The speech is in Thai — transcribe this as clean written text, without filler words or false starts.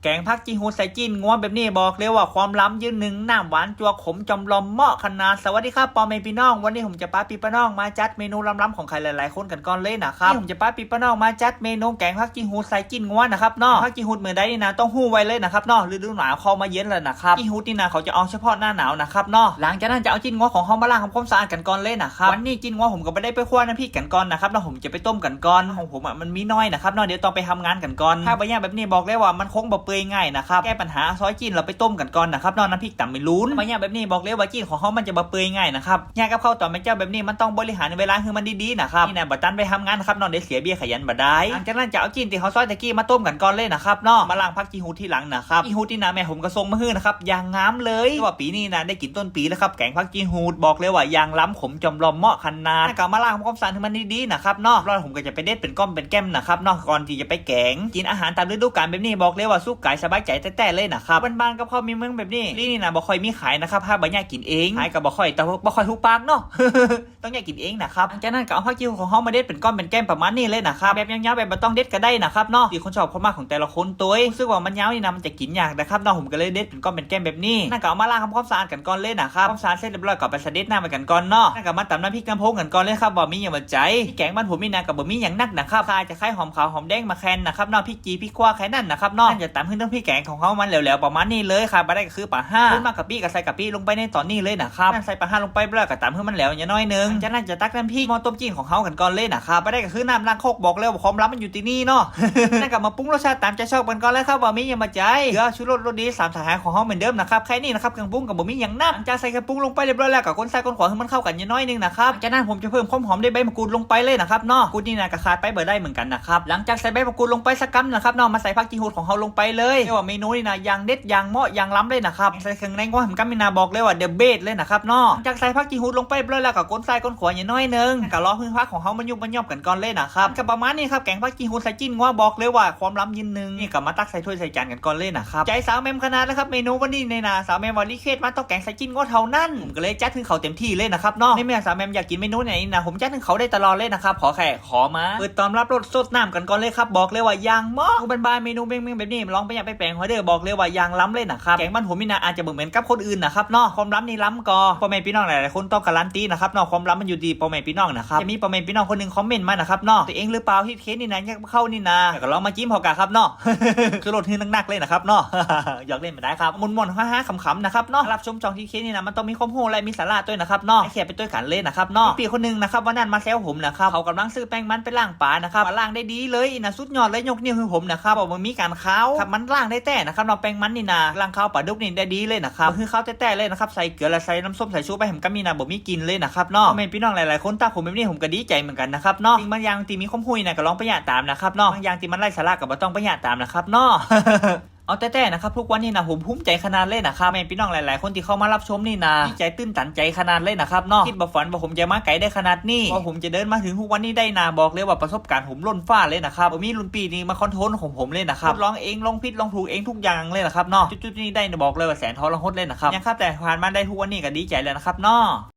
แกงผักจีฮูใส่จีนงัวแบบนี้บอกเลยว่าความล้ำยืนหนึ่งน้ำหวานจัวขมจำลอมเหมาะขนาดสวัสดีครับปอเมพี่น้องวันนี้ผมจะป้าปีป้าน้องมาจัดเมนูล้ำๆของใครหลายๆคนกันก่อนเลยนะครับผมจะป้าปีป้าน้องมาจัดเมนูแกงผักจีฮูใส่จีนงัวนะครับเนาะผักจีฮูเมื่อใดนี่นะต้องหู้ไว้เลยนะครับเนาะฤดูหนาวเข้ามาเย็นแล้วนะครับจีฮูนี่นะเขาจะเอาเฉพาะหน้าหนาวนะครับเนาะหลังจากนั้นจะเอาจีนงัวของเขามาล้างทำความสะอาดกันก่อนเลยนะครับวันนี้จีนงัวผมก็ไม่ได้ไปคั่วน้ำพริกกันก่อนนะครับเนาะผมจะไปต้มกันก่อนของผมมันมีน้อยนะครับเนาะเดี๋ยวต้องไปทำงานกันก่อนถ้าใบหญ้าแบบนี้บอกเลยว่ามันคงบ่เปื่อยง่ายนะครับแก้ปัญหาซอยจีนเราไปต้มกันก่อนนะครับนอนน้ำพริกต่ำไม่ลุ้นใบหญ้าแบบนี้บอกเลยว่าจีนของเขามันจะบ่เปื่อยง่ายนะครับหญ้ากับข้าวต่อแม่เจ้าแบบนี้มันต้องบริหารเวลาคือมันดีๆนะครับนี่นะบัดตันไปทำงานนะครับนอนได้เสียเบี้ยขยันบ่ได้หลังจากนั้นจะเอาจีนที่เขาซอยตะกี้มาต้มกันก่อนเลยนะครับเนาะมาล้างผักจีฮูที่หลังนะครับจีฮูที่นะแม่ผมก็ส่งมาให้นะครับอย่างงามเลยว่าปีนี้นะได้กินต้นปีแล้วครับแกงผักจีฮูบอกเลยว่าอย่างล้ำขมจำลอมเหมาะขนาดกลับมาล้างความสะอาดให้มันดีๆนะครับเนาะรอผมก็จะไปเด็ดเป็นก้อมเป็นแก้มนะครับเนาะก่อนที่จะไปแกงกินอาหารตามฤดูกาลแบบนี้บอกเลยว่าสู้กายสบายใจแต่เลยนะครับบ้านๆกับข้าวมีเมืองแบบนี้นี่นะบ่ค่อยมีขายนะครับถ้าบ่อยากกินเองขายกับบ่ค่อยแต่บ่ค่อยทุกปากเนาะ ต้องอยากกินเองนะครับจากนั้นก็เอาผักจีฮูของเฮามาเด็ดเป็นก้อนเป็นแก้มประมาณนี้เลยนะครับแบบยาวๆแบบบ่ต้องเด็ดก็ได้นะครับเนาะที่คนชอบความมากของแต่ละคนตัวรู้สึกว่ามันยาวนี่นะมันจะกินยากนะครับเนาะผมก็เลยเด็ดเป็นก้อนเป็นแก้มแบบนี้นั่นก็เอามาล้างทำความสะอาดกันก่อนเลยนะครับความสะอาดเสร็จเรียบร้อยก็ไปเสด็จน้ำกันก่อนเนาะนั่นก็มาตำน้ำพริกน้ำพงกันก่อนเลยครับบ่มีอย่างบ่ใจแกงบ้านผมนี่นะก็บ่มีอย่างนักนะครับข้าจะคล้ายหอมขาวหอมแดงมาแคนนะครับเนาะพริกจีพริกขั่วแค่นั้นนะครับเนาะจะตำขึ้นน้ำพริกแกงของเฮามันแล้วๆประมาณนี้เลยครับบ่ได้ก็คือปลาห้าขึ้นมากะปิก็ใส่กะปิลงไปในตอนนี้เลยนะครับใส่ปลาห้าลงไปแล้วก็ตำให้มันแล้วอย่างน้อยนึงจากนั้นจะตักน้ำพริกหม้อต้มจีนของเฮากันก่อนเลยนะครับบ่ได้ก็คือน้ำล้างโคกบอกเลยว่าความลับมันอยู่ที่นี่เนาะ นั่นก็มาปรุงรสชาติตามใจชอบกันก่อนเลยครับบ่มีอย่างมาใจเกลือชูรสรสดี3สหายของเฮาเหมือนเดิมนะครับแค่นี้นะครับเครื่องปรุงกับบ่มีอย่างนักจะใส่เครื่องปรุงลงไปเรียบร้อยแล้วก็คนใส่คนขวาให้มันเข้ากันอย่างน้อยนึงนะครับจากนั้นผมจะเพิ่มความหอมด้วยใบมะกรูดลงไปเลยนะครับเนาะกูดนี่นะก็ขาดไปบ่ได้เหมือนกันนะครับหลังจากใส่ใบมะกรูดลงไปสักกำนะครับเนาะมาใส่ผักจีฮูของเฮาลงไปเลยเรียกว่าเมนูนี่นะอย่างเด็ดอย่างเหมาะอย่างล้ำเลยนะครับใส่เครื่องในก็ผมกำมินาบอกเลยว่าเดอะเบสเลยนะครับเนาะจากใส่ผักจีฮูลงไปเรียบร้อยแล้วก็คนใส่คนขวาอย่างน้อยนึงก็รอพึ่งผักของเฮามันยุ่งมันย่อมกันก่อนเลยนะครับก็ประมาณนี้ครับแกงผักจีฮูใส่จิ้นงัวบอกเลยว่าความล้ำยืนนึงนี่ก็มาตักใส่ถ้วยใส่จานกันก่อนเลยนะครับใจสาวแมมขนาดแล้วครับเมนูวันนี้ในนาสาวแมมวันนี้เคสมาต้องแกงใส่จิ้นงัวเท่านั้นผมก็เลยจัดถึงเขาเต็มที่เลยนะครับเนาะในเมื่อสาวแมมอยากกินเมนูไหนนะผมจัดถึงเขาได้ตลอดเลยนะครับขอมาเปิดตอมรับรสสดน้ำกันก่อนเลยครับบอกเลยว่ายางหม้อบ้านๆเมนูเบ้งๆแบบนี้ลองไปอยากไปแปลงหัวเด้อบอกเลยว่ายางล้ำเลยนะครับแกงบ้านผมนี่นะอาจจะเหมือนกับคนอื่นนะครับเนาะความล้ำนี่ล้ำก่อพ่อแม่พี่น้องหลายๆคนต้องการันตีนะครับเนาะความล้ำมันอยู่ดีพ่อแม่พี่น้องนะครับจะมีพ่อแม่พี่น้องคนนึงคอมเมนต์มานะครับเนาะตัวเองหรือเปล่าที่เคสนี่นะอยากเข้านี่นะก็ลองมาจิ้มพอกะครับเนาะ คือรถที่นักๆเลยนะครับเนาะ อยากเล่นมาได้ครับมุนๆฮ่าๆขำๆนะครับเนาะรับชมจองที่เคสนี่นะมันต้องมีความโหและมีสาระด้วยนะครับเนาะแค่เป็นตัวกันเลยนะครับเนาะปีคนนึงนะครับวันนั้นมาแซวผมนะครับเขากำลังซื้อแป้งมันไปล้างปลานะครับล้างได้ดีเลยนะสุดยอดเลยยกนิ้วให้ผมนะครับบอกมันมีการค้าวครับมันล้างได้แต่นะครับเนาะแป้งมันนี่นะล้างข้าวปลาดุกนี่ได้ดีเลยนะครับคือข้าวแต่เลยนะครับใส่เกลือและใส่น้ำส้มใส่ชูไปผมก็มีนะบอกมีกินเลยนะครับเนาะแม่พี่น้องหลายๆคนตาผมแบบนี้ผมก็ดีใจเหมือนกันนะครับเนาะบางอย่างที่มีความหุยนะก็ลองไปหยาตามนะครับเนาะบางอย่างที่มันไร้สาระก็บ่ต้องไปหยาตามนะครับเนาะ เอาแต่นะครับทุกวันนี้นะผมภูมิใจขนาดเลยนะครับแม่พี่น้องหลายๆคนที่เข้ามารับชมนี่นะดีใจตื้นตันใจขนาดเลยนะครับเนาะคิดบ่ฝันว่าผมจะมาไกลได้ขนาดนี้ว่าผมจะเดินมาถึงทุกวันนี้ได้นะบอกเลยว่าประสบการณ์ผมล้นฟ้าเลยนะครับมีรุ่นปีนี้มาคอนโทรลของผมเลยนะครับลองเองลองผิดลองถูกเองทุกอย่างเลยนะครับเนาะจุดๆนี้ได้บอกเลยว่าแสนทอละหดเลยนะครับยังครับแต่ผ่านมาได้ทุกวันนี้ก็ดีใจแล้วนะครับเนาะ